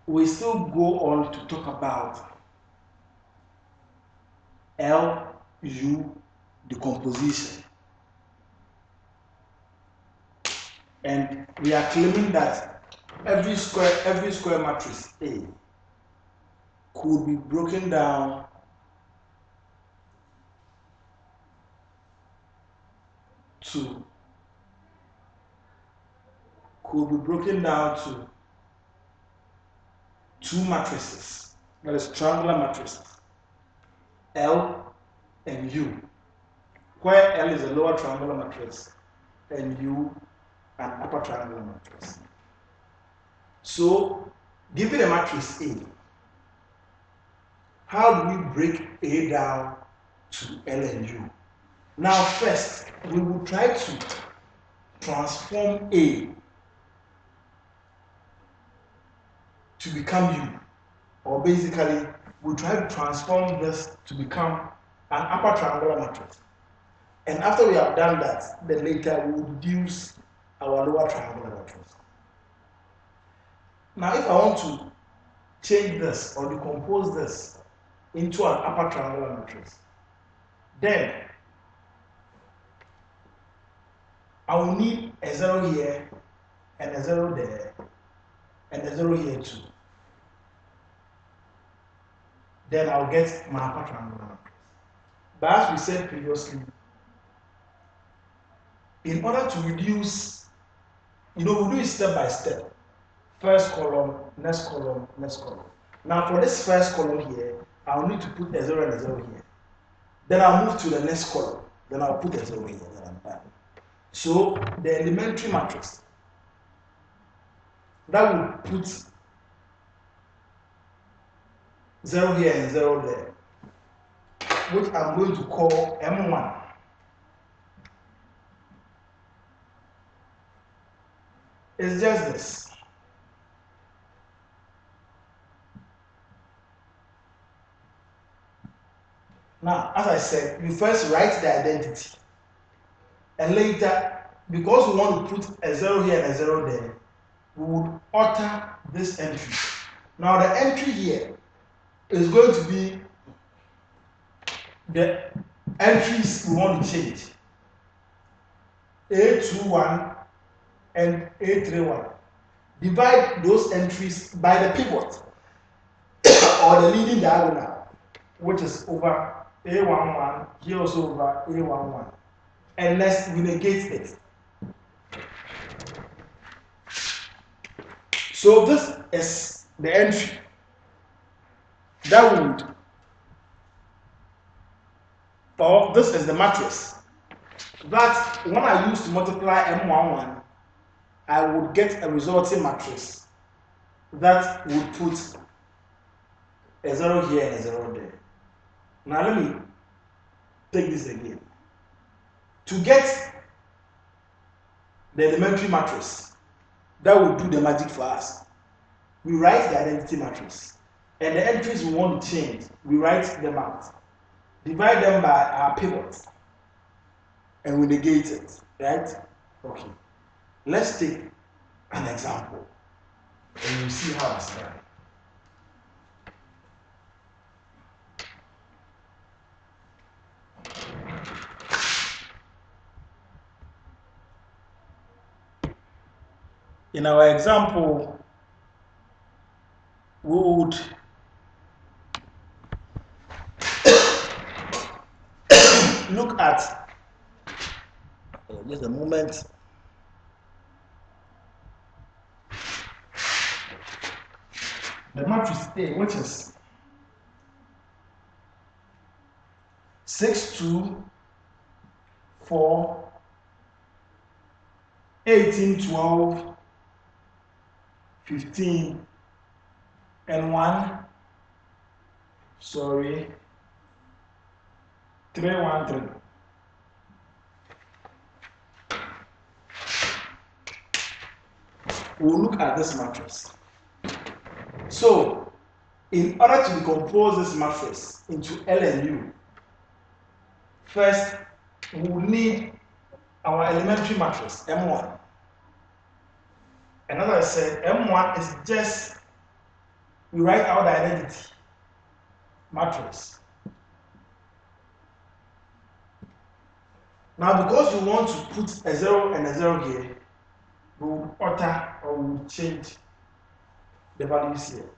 we still go on to talk about LU decomposition. And we are claiming that every square matrix A could be broken down to two matrices, that is triangular matrices, L and U, where L is a lower triangular matrix and U an upper triangular matrix. So, given a matrix A, how do we break A down to L and U? Now, first, we will try to transform A to become U, or basically, we try to transform this to become an upper triangular matrix. And after we have done that, then later we will reduce our lower triangular matrix. Now, if I want to change this or decompose this into an upper triangular matrix, then I will need a 0 here and a 0 there and a 0 here too. Then I'll get my upper triangular matrix. But as we said previously, in order to reduce, we do it step by step. First column, next column, next column. Now for this first column here, I'll need to put a 0 and a 0 here. Then I'll move to the next column. Then I'll put a 0 here. Then I'm done. So the elementary matrix that will put 0 here and 0 there, which I'm going to call M1. It's just this. Now, as I said, you first write the identity. And later, because we want to put a 0 here and a 0 there, we would alter this entry. Now, the entry here is going to be the entries we want to change. A21 and A31. Divide those entries by the pivot or the leading diagonal, which is over A11, here also over A11. And let's negate it. So this is the entry that would, or this is the matrix that when I use to multiply M11, I would get a resulting matrix that would put a 0 here and a 0 there. Now let me take this again. To get the elementary matrix that will do the magic for us, we write the identity matrix. And the entries we want to change, we write them out. Divide them by our pivot. And we negate it. Right? Okay. Let's take an example. And you'll see how it's done. In our example, we would look at, just a moment, the matrix A, which is 6, 2, 4, 18, 12, 15, and 1, 3, 1, 3. We'll look at this matrix. So, in order to decompose this matrix into L and U, first we will need our elementary matrix, M1. And as I said, M1 is just, we write out the identity matrix. Now, because you want to put a 0 and a 0 here, we will alter or we will change the values here.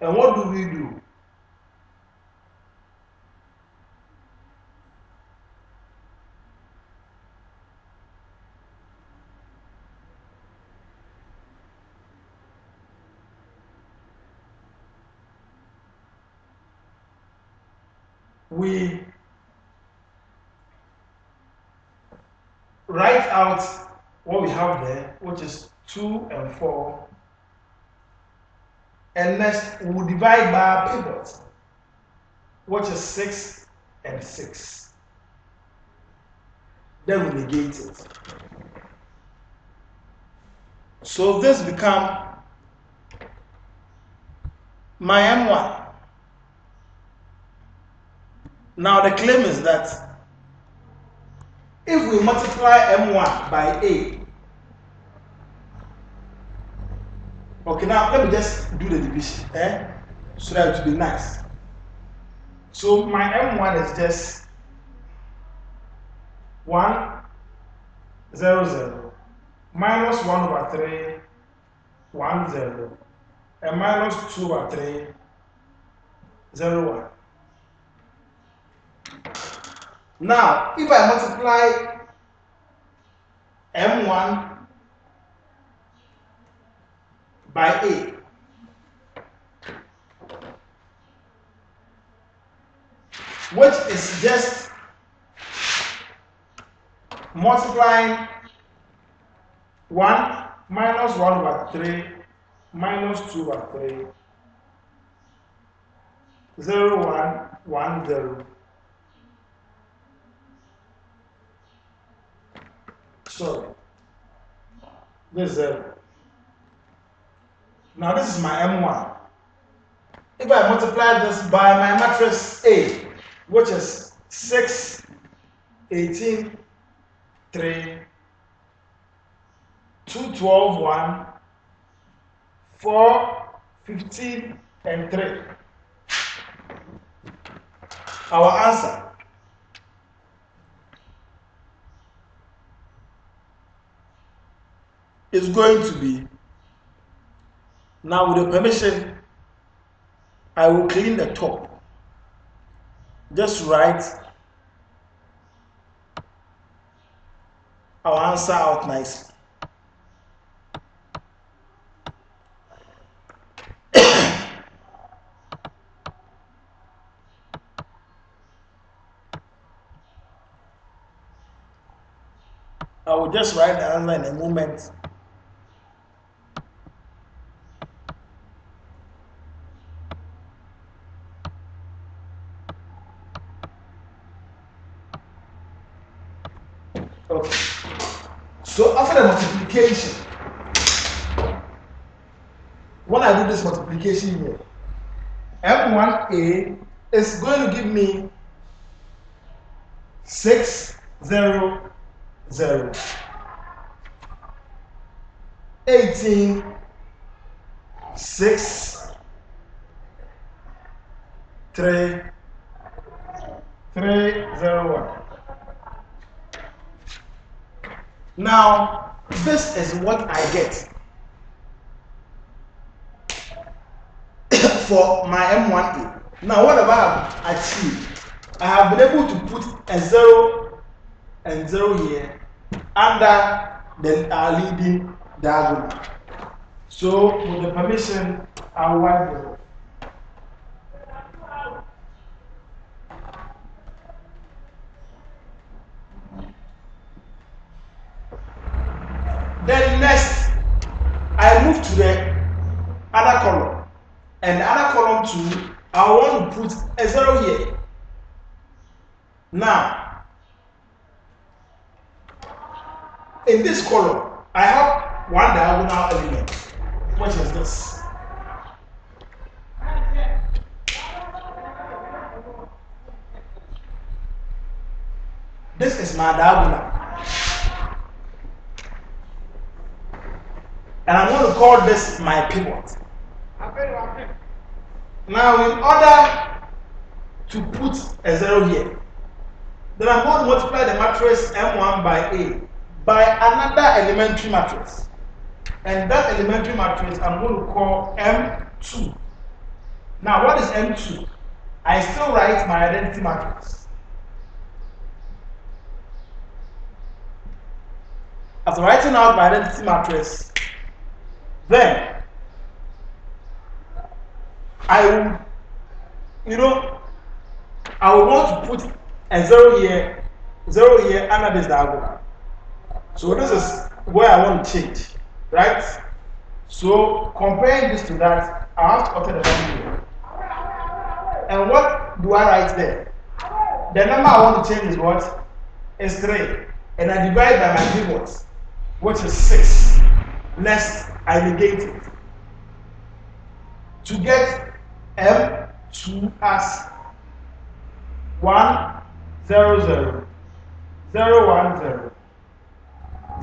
And what do we do? We write out what we have there, which is 2 and 4, and next we will divide by our pivot, which is 6 and 6. Then we negate it. So this becomes my M1. Now the claim is that if we multiply M1 by A, okay, now let me just do the division, so that it will be nice. So my M1 is just 1, 0, 0, minus 1 over 3, 1, 0, and minus 2 over 3, 0, 1. Now, if I multiply M1 by A, which is just multiplying 1 minus 1 over 3 minus 2 over 3, 0, 1, 1, 0. Sorry, this is 0. Now this is my M1. If I multiply this by my matrix A, which is 6, 18, 3, 2, 12, 1, 4, 15, and 3. Our answer is going to be, now with the permission, I will clean the top. Just write our answer out nicely. I will just write the answer in a moment. Okay. So after the multiplication, when I do this multiplication here, M1A is going to give me 6, 0, 0, 18, 6, 3, 3, 0, 1. Now, this is what I get for my M1A. Now, what have I achieved? I have been able to put a 0 and 0 here under the leading diagonal. So, with the permission, I'll wipe it off. Then next, I move to the other column. And the other column too, I want to put a 0 here. Now, in this column, I have one diagonal element, which is this. This is my diagonal. and I'm going to call this my pivot. Now, in order to put a 0 here, then I'm going to multiply the matrix M1 by A by another elementary matrix. And that elementary matrix I'm going to call M2. Now, what is M2? I still write my identity matrix. After writing out my identity matrix, then I will, I would want to put a 0 here under this diagonal. So this is where I want to change, right? So comparing this to that, I have to alter the value here. And what do I write there? The number I want to change is what? Is 3. And I divide by my pivot, which is 6. Lest I negate it. To get M2 as 1, 0, 0, 0, 1, 0,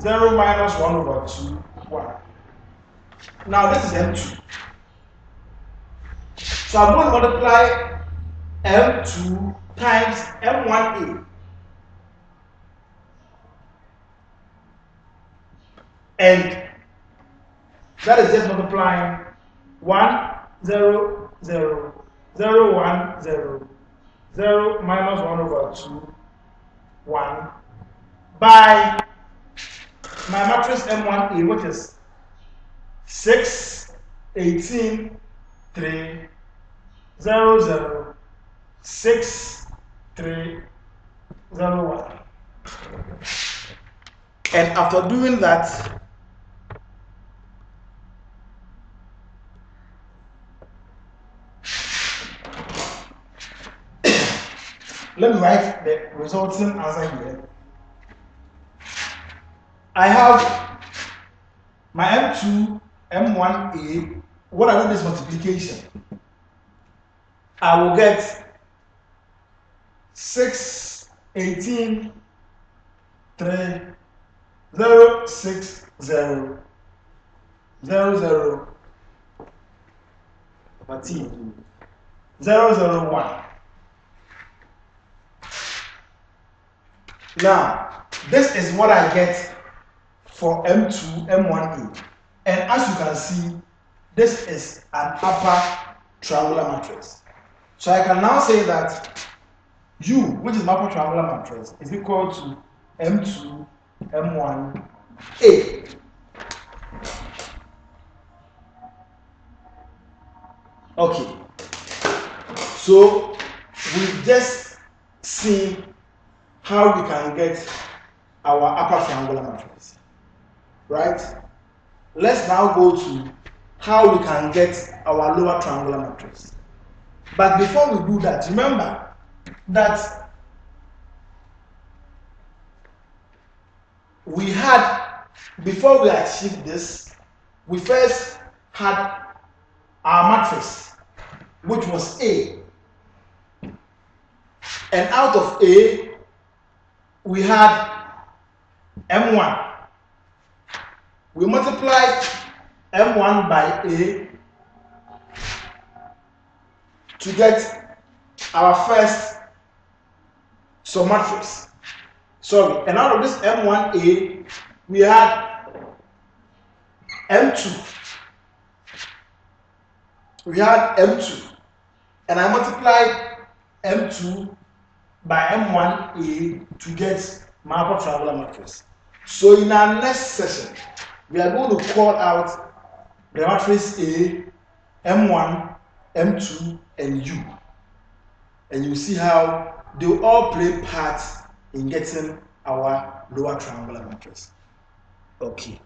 0 minus 1 over 2, 1. Now this is M2. So I'm going to multiply M2 times M1A. And that is just multiplying 1, 0, 0, 0, 1, 0, 0 minus 1 over 2, 1 by my matrix M1A, which is 6, 18, 3, 0, 0, 6, 3, 0, 1. And after doing that, let me write the resulting answer here. I have my M2, M1A. What I do is multiplication. I will get 6, 18, 3, 0, 6, 0, 0, 0, 14, 0, 0, 1. Now, this is what I get for M2, M1A. And as you can see, this is an upper triangular matrix. So I can now say that U, which is my upper triangular matrix, is equal to M2, M1A. Okay. So we've just seen how we can get our upper triangular matrix, right? Let's now go to how we can get our lower triangular matrix. But before we do that, remember that we had, before we achieved this, we first had our matrix, which was A. And out of A, we had M1. We multiplied M1 by A to get our first submatrix. Sorry, and out of this M1A, we had M2. We had M2. And I multiplied M2 by M1A to get my upper triangular matrix. So in our next session, we are going to call out the matrix A, M1, M2, and U. And you see how they all play parts in getting our lower triangular matrix. Okay.